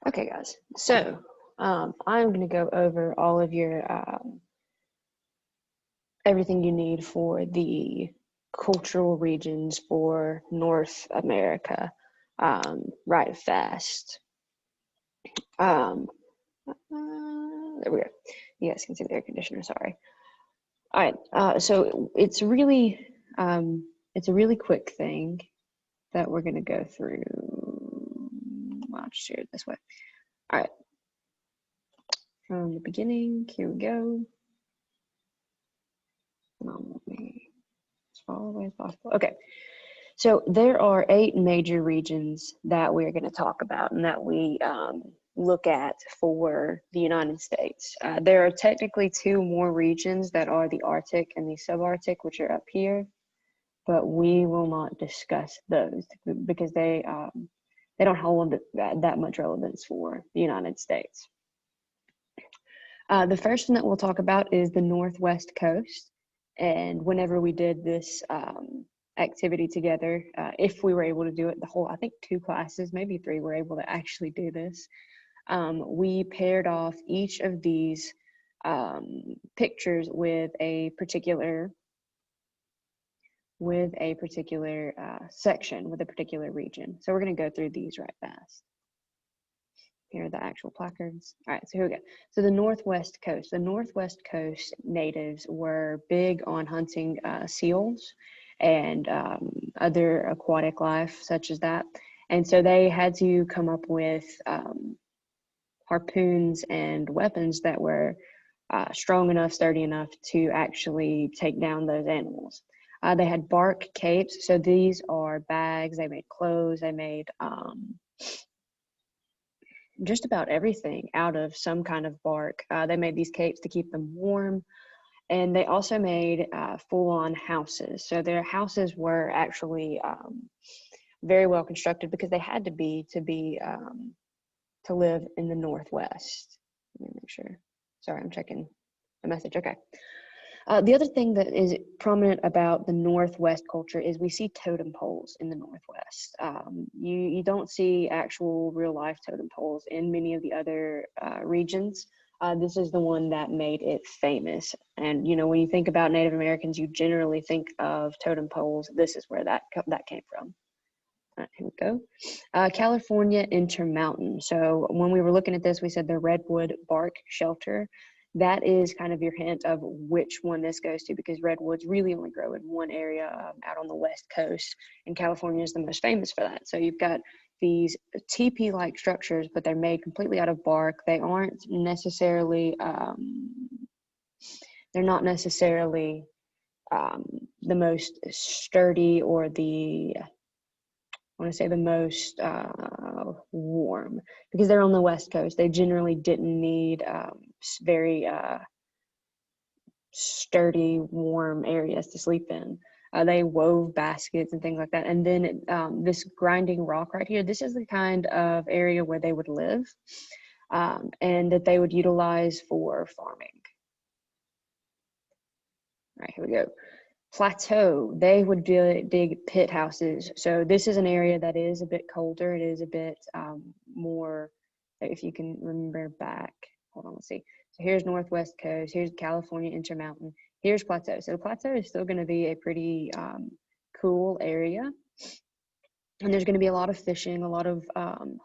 Okay, guys. So I'm going to go over all of your everything you need for the cultural regions for North America right fast. Um, there we go. You guys can see the air conditioner. Sorry. All right. So it's a really quick thing that we're going to go through. I'll just share it this way. All right. From the beginning, here we go. Let me as far away as possible. Okay, so there are 8 major regions that we're going to talk about and that we look at for the United States. There are technically 2 more regions that are the Arctic and the subarctic, which are up here, but we will not discuss those because they don't hold that much relevance for the United States. The first one that we'll talk about is the Northwest Coast. And whenever we did this activity together, if we were able to do it, I think 2 classes, maybe 3 were able to actually do this. We paired off each of these pictures with a particular section, with a particular region. So we're going to go through these right fast. Here are the actual placards. All right, so here we go. So the Northwest Coast. The Northwest Coast natives were big on hunting seals and other aquatic life such as that. And so they had to come up with harpoons and weapons that were strong enough, sturdy enough to actually take down those animals. They had bark capes. So these are bags. They made clothes. They made just about everything out of some kind of bark. They made these capes to keep them warm, and they also made full-on houses. So their houses were actually very well constructed because they had to be to live in the Northwest. Let me make sure. Sorry, I'm checking a message. Okay. The other thing that is prominent about the Northwest culture is we see totem poles in the Northwest. You don't see actual real life totem poles in many of the other regions. This is the one that made it famous. And, you know, when you think about Native Americans, you generally think of totem poles. This is where that came from. All right, here we go. California Intermountain. So when we were looking at this, we said the redwood bark shelter. That is kind of your hint of which one this goes to, because redwoods really only grow in one area out on the West Coast, and California is the most famous for that. So you've got these teepee-like structures, but they're made completely out of bark. They aren't necessarily, they're not necessarily the most sturdy or I want to say the most warm, because they're on the West Coast. They generally didn't need very sturdy, warm areas to sleep in. They wove baskets and things like that. And then this grinding rock right here, this is the kind of area where they would live and that they would utilize for farming. All right, here we go. Plateau, they would dig pit houses. So this is an area that is a bit colder. It is a bit more, if you can remember back, hold on, let's see. So here's Northwest Coast, here's California Intermountain, here's Plateau. So the Plateau is still going to be a pretty cool area. And there's going to be a lot of fishing, a lot of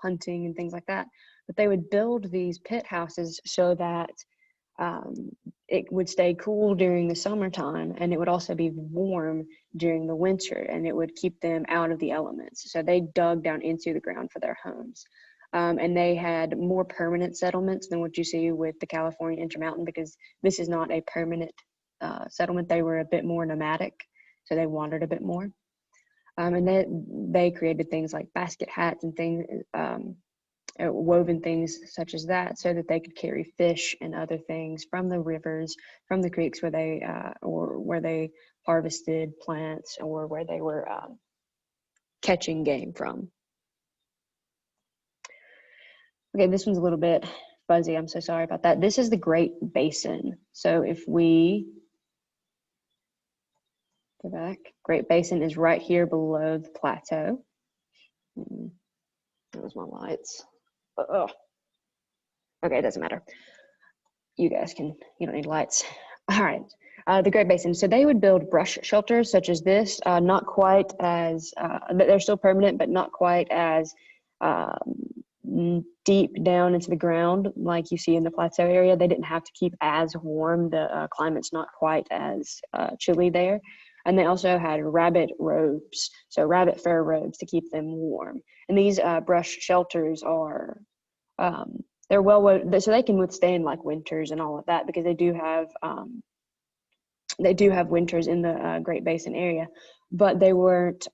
hunting and things like that. But they would build these pit houses so that it would stay cool during the summertime, and it would also be warm during the winter, and it would keep them out of the elements. So they dug down into the ground for their homes. And they had more permanent settlements than what you see with the California Intermountain, because this is not a permanent settlement. They were a bit more nomadic, so they wandered a bit more. And they created things like basket hats and things, woven things such as that, so that they could carry fish and other things from the rivers, from the creeks where they harvested plants, or where they were catching game from. Okay, this one's a little bit fuzzy. I'm so sorry about that. This is the Great Basin. So if we go back, Great Basin is right here below the plateau. That was my lights. Oh. Okay, it doesn't matter. You guys can, you don't need lights. All right. The Great Basin. So they would build brush shelters such as this, not quite as, they're still permanent, but not quite as deep down into the ground like you see in the plateau area. They didn't have to keep as warm. The climate's not quite as chilly there. And they also had rabbit robes, so rabbit fur robes to keep them warm. And these brush shelters are, they're so they can withstand like winters and all of that because they do have winters in the Great Basin area, but they weren't,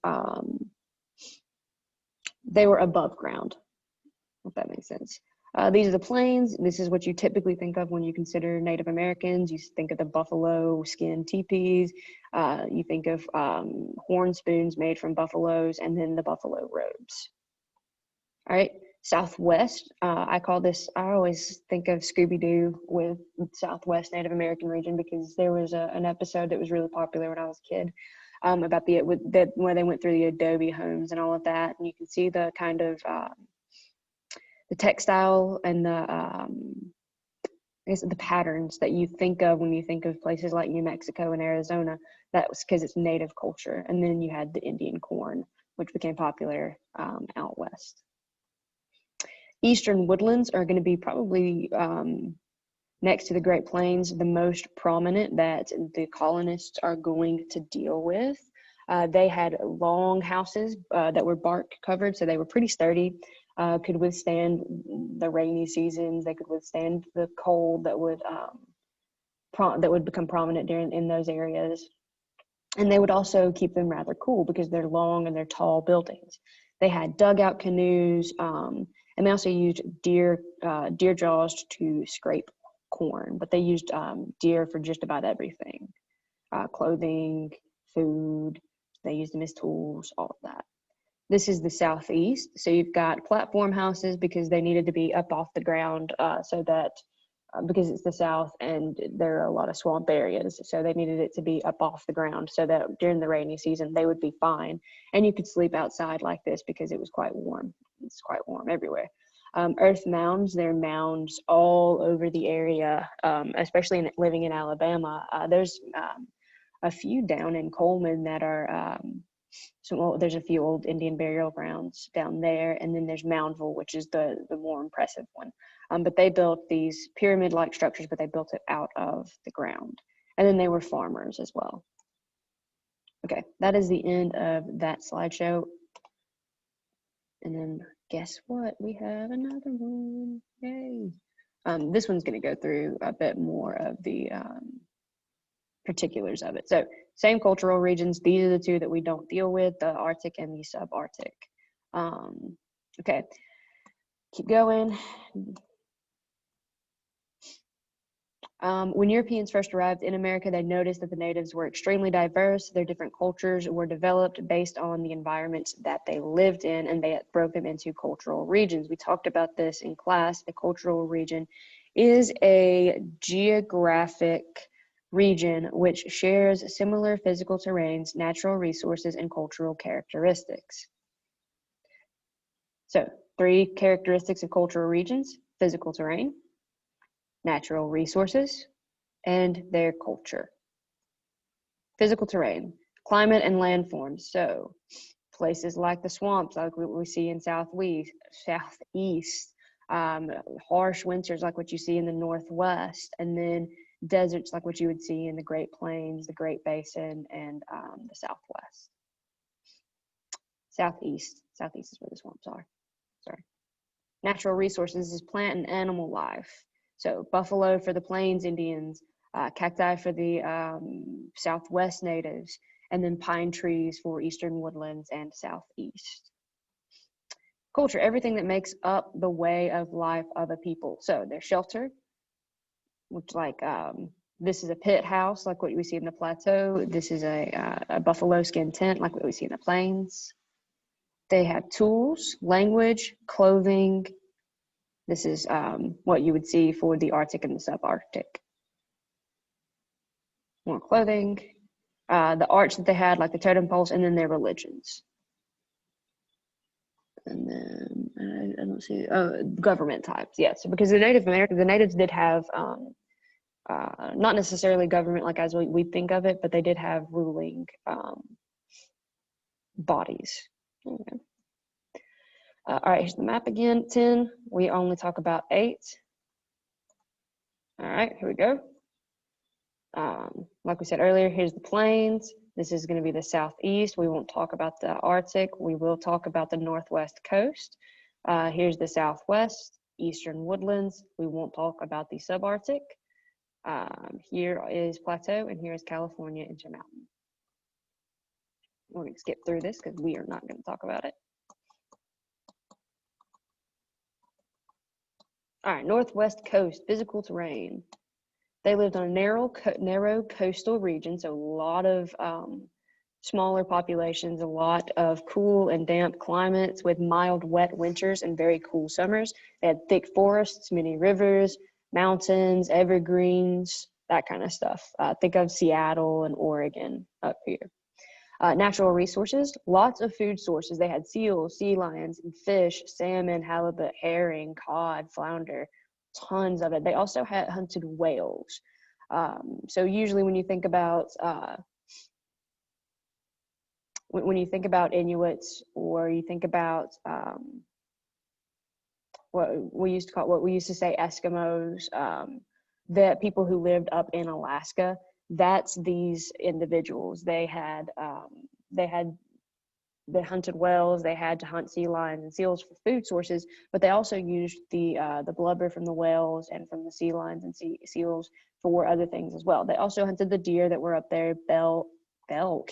they were above ground, if that makes sense. These are the plains. This is what you typically think of when you consider Native Americans. You think of the buffalo skin teepees. You think of horn spoons made from buffaloes, and then the buffalo robes. All right, Southwest. I always think of Scooby-Doo with Southwest Native American region because there was an episode that was really popular when I was a kid about where they went through the adobe homes and all of that. And you can see the kind of the textile and I guess the patterns that you think of when you think of places like New Mexico and Arizona. That was because it's native culture. And then you had the Indian corn, which became popular out west. Eastern woodlands are going to be probably next to the Great Plains, the most prominent that the colonists are going to deal with. They had long houses that were bark covered, so they were pretty sturdy, could withstand the rainy seasons. They could withstand the cold that would become prominent in those areas. And they would also keep them rather cool because they're long and they're tall buildings. They had dugout canoes, and they also used deer jaws to scrape corn, but they used deer for just about everything. Clothing, food, they used them as tools, all of that. This is the southeast. So you've got platform houses because they needed to be up off the ground so that because it's the south and there are a lot of swamp areas. So they needed it to be up off the ground so that during the rainy season, they would be fine. And you could sleep outside like this because it was quite warm. It's quite warm everywhere. Earth mounds, there are mounds all over the area, especially living in Alabama. There's a few down in Coleman that are, there's a few old Indian burial grounds down there, and then there's Moundville, which is the more impressive one. But they built these pyramid-like structures, but they built it out of the ground. And then they were farmers as well. Okay, that is the end of that slideshow. And then guess what? We have another one. Yay. This one's going to go through a bit more of the particulars of it. So same cultural regions. These are the two that we don't deal with, the Arctic and the subarctic. Okay, keep going. When Europeans first arrived in America, they noticed that the natives were extremely diverse. Their different cultures were developed based on the environments that they lived in, and they broke them into cultural regions. We talked about this in class. A cultural region is a geographic region which shares similar physical terrains, natural resources, and cultural characteristics. So, 3 characteristics of cultural regions: physical terrain, natural resources, and their culture. Physical terrain, climate and landforms. So places like the swamps, like what we see in southeast, harsh winters like what you see in the northwest, and then deserts like what you would see in the Great Plains, the Great Basin, and the southwest. Southeast is where the swamps are. Sorry. Natural resources is plant and animal life. So buffalo for the Plains Indians, cacti for the Southwest natives, and then pine trees for Eastern woodlands and Southeast. Culture, everything that makes up the way of life of a people. So their shelter, which like this is a pit house like what we see in the plateau. This is a buffalo skin tent like what we see in the plains. They have tools, language, clothing. This is what you would see for the Arctic and the subarctic. More clothing, the arts that they had, like the totem poles, and then their religions. And then I don't let's see, government types. Yes, because the natives did have not necessarily government like as we think of it, but they did have ruling bodies. Okay. All right, here's the map again. 10. We only talk about 8. All right, here we go. Like we said earlier, here's the plains. This is going to be the southeast. We won't talk about the Arctic. We will talk about the northwest coast. Here's the southwest, eastern woodlands. We won't talk about the subarctic. Here is plateau, and here is California Intermountain. We're going to skip through this because we are not going to talk about it. All right, northwest coast, physical terrain. They lived on a narrow coastal region, so a lot of smaller populations, a lot of cool and damp climates with mild, wet winters and very cool summers. They had thick forests, many rivers, mountains, evergreens, that kind of stuff. Think of Seattle and Oregon up here. Natural resources, lots of food sources. They had seals, sea lions, and fish, salmon, halibut, herring, cod, flounder, tons of it. They also had hunted whales. So usually when you think about Inuits, or you think about what we used to say Eskimos, the people who lived up in Alaska, that's these individuals. They hunted whales, they had to hunt sea lions and seals for food sources, but they also used the blubber from the whales and from the sea lions and seals for other things as well. They also hunted the deer that were up there, elk,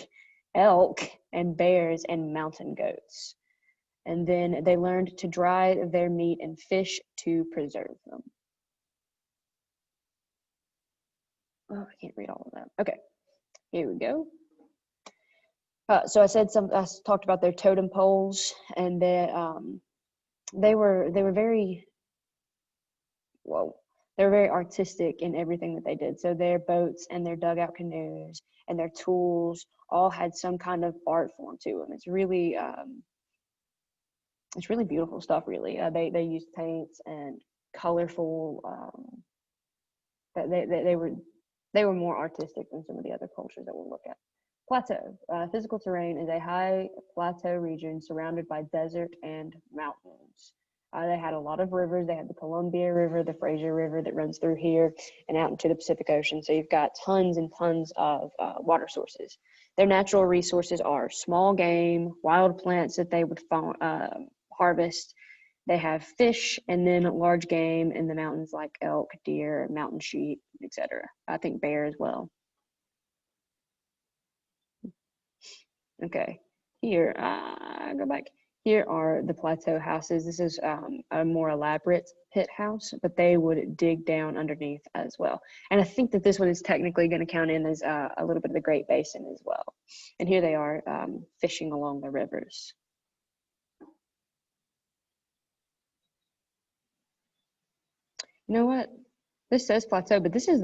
and bears and mountain goats. And then they learned to dry their meat and fish to preserve them. Oh, I can't read all of that. Okay, here we go. So I talked about their totem poles, and they were very artistic in everything that they did. So their boats and their dugout canoes and their tools all had some kind of art form to them. It's really beautiful stuff. Really, they used paints and colorful. They were more artistic than some of the other cultures that we'll look at. Plateau. Physical terrain is a high plateau region surrounded by desert and mountains. They had a lot of rivers. They had the Columbia River, the Fraser River that runs through here and out into the Pacific Ocean. So you've got tons and tons of water sources. Their natural resources are small game, wild plants that they would harvest. They have fish, and then large game in the mountains like elk, deer, mountain sheep, etc. I think bear as well. Okay, here, go back. Here are the plateau houses. This is a more elaborate pit house, but they would dig down underneath as well. And I think that this one is technically going to count in as a little bit of the Great Basin as well. And here they are fishing along the rivers. You know what? This says plateau, but this is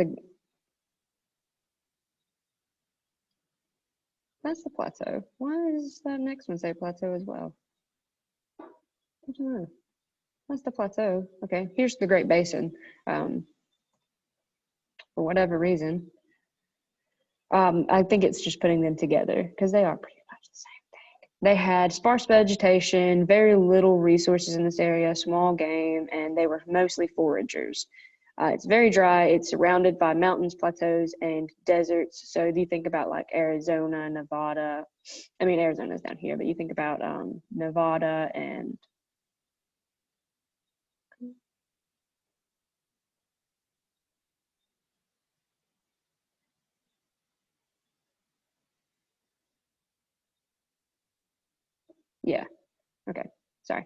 that's the plateau. Why does that next one say plateau as well? I don't know. That's the plateau. Okay, here's the Great Basin. For whatever reason, I think it's just putting them together because they are pretty much the same thing. They had sparse vegetation, very little resources in this area, small game, and they were mostly foragers. It's very dry. It's surrounded by mountains, plateaus, and deserts. So if you think about like Arizona, Nevada, I mean, Arizona's down here, but you think about Nevada and yeah, okay, sorry.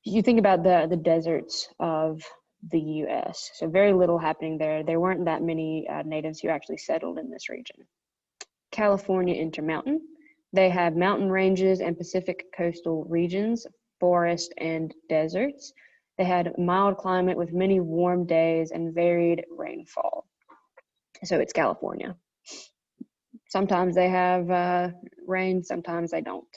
You think about the deserts of the U.S., so very little happening there. There weren't that many natives who actually settled in this region. California Intermountain. They have mountain ranges and Pacific coastal regions, forest and deserts. They had mild climate with many warm days and varied rainfall. So it's California. Sometimes they have rain, sometimes they don't.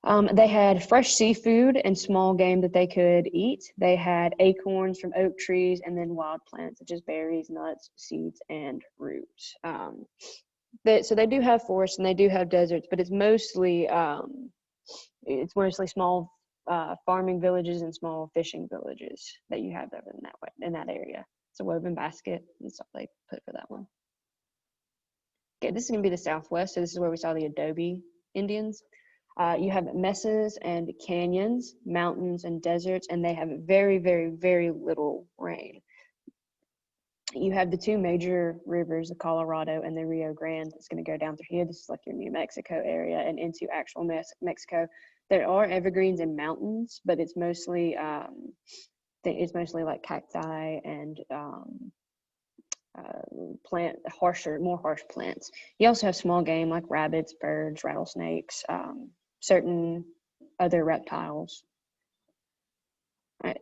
They had fresh seafood and small game that they could eat. They had acorns from oak trees and then wild plants such as berries, nuts, seeds, and roots. So they do have forests and they do have deserts, but it's mostly small farming villages and small fishing villages that you have over in that area. It's a woven basket and stuff they put for that one. Okay, this is gonna be the Southwest. So this is where we saw the Adobe Indians. You have mesas and canyons, mountains and deserts, and they have very, very, very little rain. You have the two major rivers, the Colorado and the Rio Grande. It's going to go down through here. This is like your New Mexico area and into actual Mexico. There are evergreens and mountains, but it's mostly like cacti and more harsh plants. You also have small game like rabbits, birds, rattlesnakes, certain other reptiles. All right,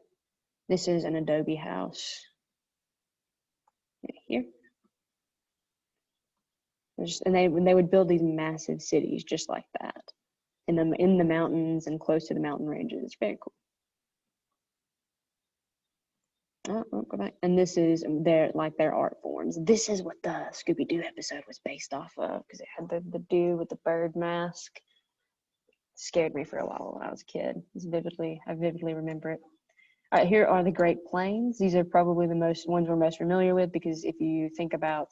this is an adobe house right here. And they would build these massive cities just like that in the mountains and close to the mountain ranges. It's very cool. Oh, go back. And this is their art forms. This is what the Scooby-Doo episode was based off of because it had the dude with the bird mask. It scared me for a while when I was a kid. I vividly remember it. All right, here are the Great Plains. These are probably the ones we're most familiar with because if you think about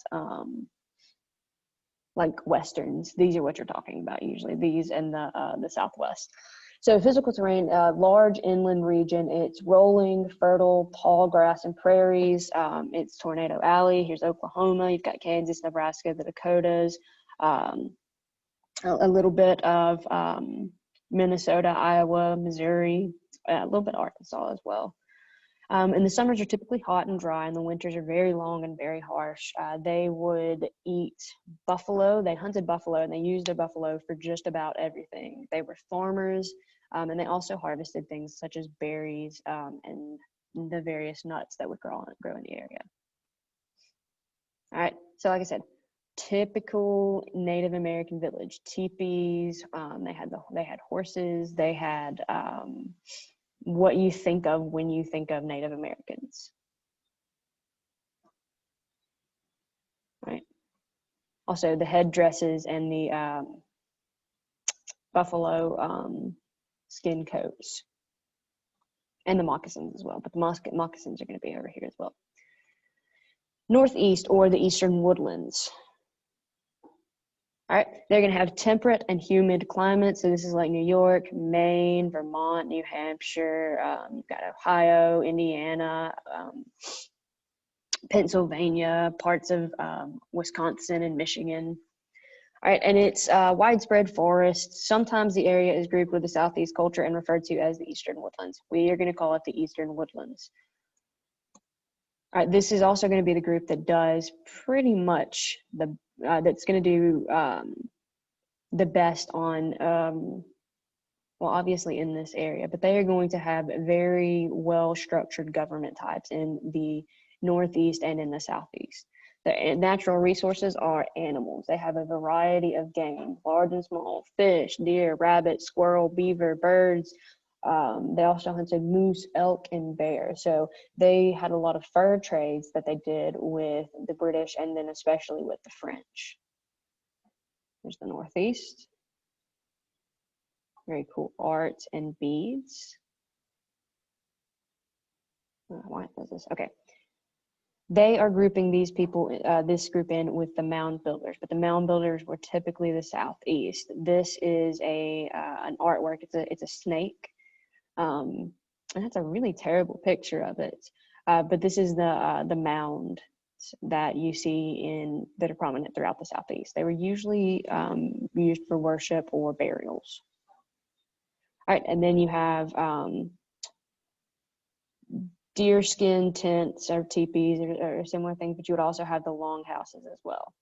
like westerns, these are what you're talking about usually. These and the Southwest. So physical terrain, large inland region. It's rolling, fertile, tall grass and prairies. It's Tornado Alley. Here's Oklahoma. You've got Kansas, Nebraska, the Dakotas, a little bit of Minnesota, Iowa, Missouri, a little bit of Arkansas as well. And the summers are typically hot and dry, and the winters are very long and very harsh. They would eat buffalo. They hunted buffalo, and they used their buffalo for just about everything. They were farmers, and they also harvested things such as berries and the various nuts that would grow in the area. All right, so like I said, typical Native American village, teepees. They had horses. They had what you think of when you think of Native Americans. Right. Also, the headdresses and the buffalo skin coats and the moccasins as well, but the moccasins are going to be over here as well. Northeast or the eastern woodlands. All right, they're going to have temperate and humid climates. So this is like New York, Maine, Vermont, New Hampshire. You've got Ohio, Indiana, Pennsylvania, parts of Wisconsin and Michigan. All right, and it's widespread forests. Sometimes the area is grouped with the Southeast culture and referred to as the Eastern Woodlands. We are going to call it the Eastern Woodlands. All right, this is also going to be the group that does pretty much that's going to do the best on, well, obviously in this area, but they are going to have very well-structured government types in the Northeast and in the Southeast. The natural resources are animals. They have a variety of game, large and small, fish, deer, rabbit, squirrel, beaver, birds. They also hunted moose, elk, and bear. So they had a lot of fur trades that they did with the British and then especially with the French. There's the Northeast. Very cool art and beads. Why does this? Okay. They are grouping these people, this group in with the mound builders, but the mound builders were typically the Southeast. This is an artwork. It's a snake, and that's a really terrible picture of it. But this is the mound that you see that are prominent throughout the Southeast. They were usually used for worship or burials. All right, and then you have deerskin tents or teepees or similar things, but you would also have the long houses as well.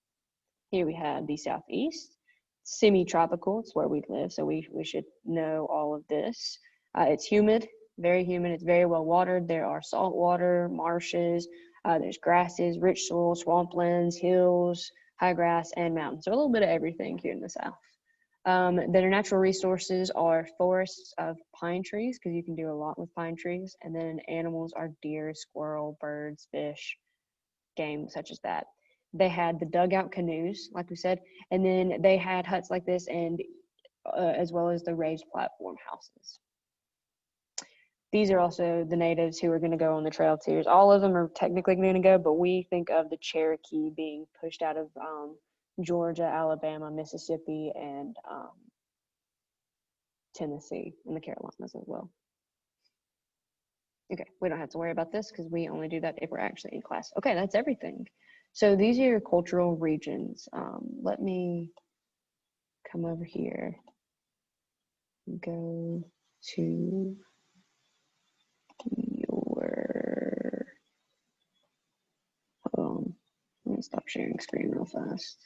Here we have the Southeast, semi-tropical. It's where we live, so we should know all of this. It's humid, very humid. It's very well watered. There are salt water, marshes. There's grasses, rich soil, swamplands, hills, high grass, and mountains. So a little bit of everything here in the South. Their natural resources are forests of pine trees, because you can do a lot with pine trees. And then animals are deer, squirrel, birds, fish, game such as that. They had the dugout canoes, like we said, and then they had huts like this, and as well as the raised platform houses. These are also the natives who are going to go on the trail tours. All of them are technically going to go, but we think of the Cherokee being pushed out of Georgia, Alabama, Mississippi, and Tennessee, and the Carolinas as well. Okay, we don't have to worry about this because we only do that if we're actually in class. Okay, that's everything. So these are your cultural regions. Let me come over here and go to your, hold on, let me stop sharing screen real fast.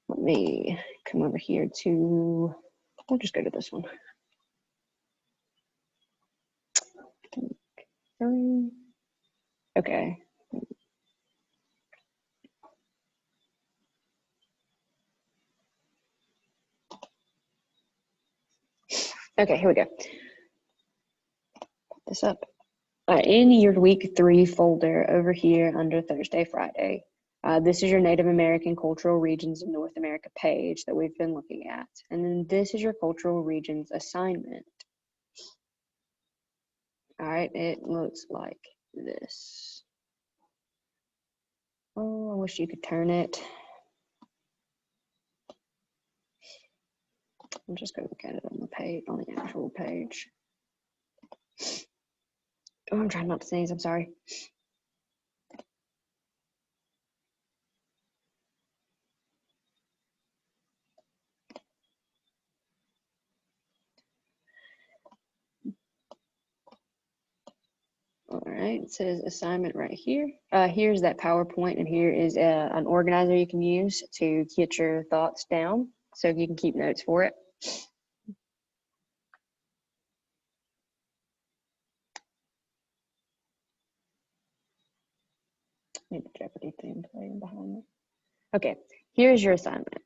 Let me come over here to, we'll just go to this one. Okay. Okay, here we go. Put this up. In your week 3 folder over here under Thursday, Friday, this is your Native American Cultural Regions of North America page that we've been looking at. And then this is your cultural regions assignment. All right, it looks like this. Oh, I wish you could turn it. I'm just going to look at it on the page, on the actual page. Oh, I'm trying not to sneeze, I'm sorry. All right, it says assignment right here. Here's that PowerPoint, and here is an organizer you can use to get your thoughts down so you can keep notes for it. Need the Jeopardy theme playing behind me. Okay, here's your assignment.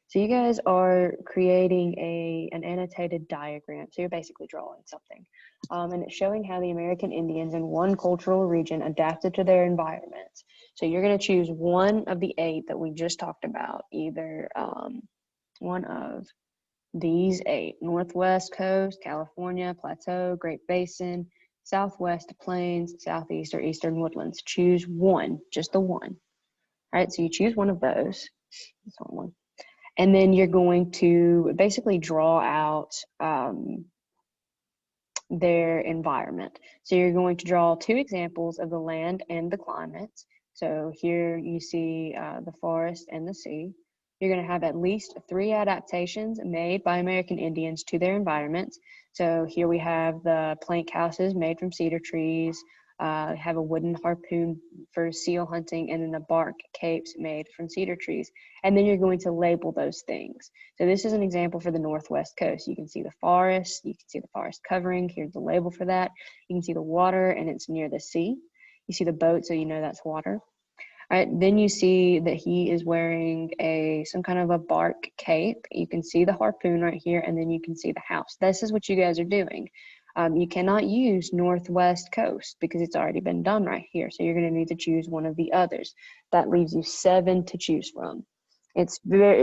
So you guys are creating an annotated diagram. So you're basically drawing something. And it's showing how the American Indians in one cultural region adapted to their environment. So you're going to choose one of the 8 that we just talked about, either one of these 8: Northwest Coast, California, Plateau, Great Basin, Southwest Plains, Southeast or Eastern Woodlands. Choose one, just the one. All right, so you choose one of those. That's one. And then you're going to basically draw out their environment. So you're going to draw 2 examples of the land and the climate. So here you see the forest and the sea. You're going to have at least 3 adaptations made by American Indians to their environment. So here we have the plank houses made from cedar trees, have a wooden harpoon for seal hunting, and then the bark capes made from cedar trees. And then you're going to label those things. So this is an example for the Northwest Coast. You can see the forest, you can see the forest covering. Here's the label for that. You can see the water, and it's near the sea. You see the boat, so you know that's water. All right, then you see that he is wearing some kind of a bark cape. You can see the harpoon right here, and then you can see the house. This is what you guys are doing. You cannot use Northwest Coast because it's already been done right here. So you're going to need to choose one of the others. That leaves you 7 to choose from. It's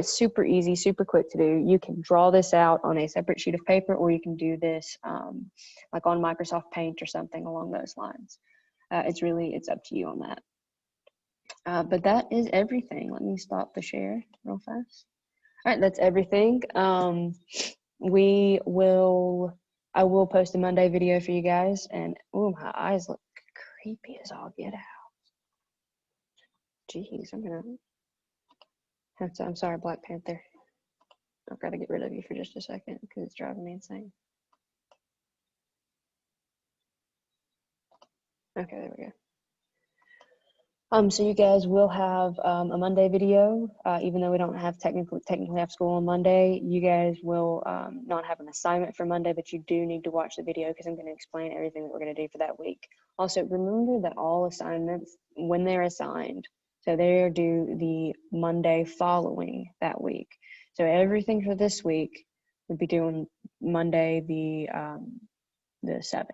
super easy, super quick to do. You can draw this out on a separate sheet of paper, or you can do this like on Microsoft Paint or something along those lines. It's up to you on that. But that is everything. Let me stop the share real fast. All right, that's everything. I will post a Monday video for you guys, and oh, my eyes look creepy as all get out. Jeez, I'm sorry, Black Panther. I've got to get rid of you for just a second because it's driving me insane. Okay, there we go. So you guys will have a Monday video, even though we don't have technically have school on Monday. You guys will not have an assignment for Monday, but you do need to watch the video because I'm going to explain everything that we're going to do for that week. Also, remember that all assignments, when they're assigned, So they're due the Monday following that week. So everything for this week would be due on Monday the 7th.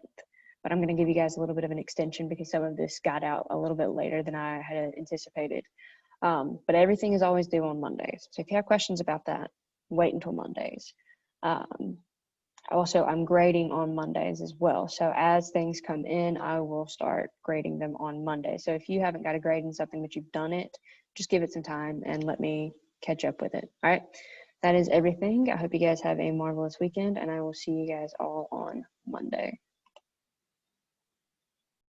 But I'm going to give you guys a little bit of an extension because some of this got out a little bit later than I had anticipated. But everything is always due on Mondays. So if you have questions about that, wait until Mondays. Also, I'm grading on Mondays as well. So as things come in, I will start grading them on Monday. So if you haven't got a grade in something but you've done it, just give it some time and let me catch up with it. All right. That is everything. I hope you guys have a marvelous weekend, and I will see you guys all on Monday.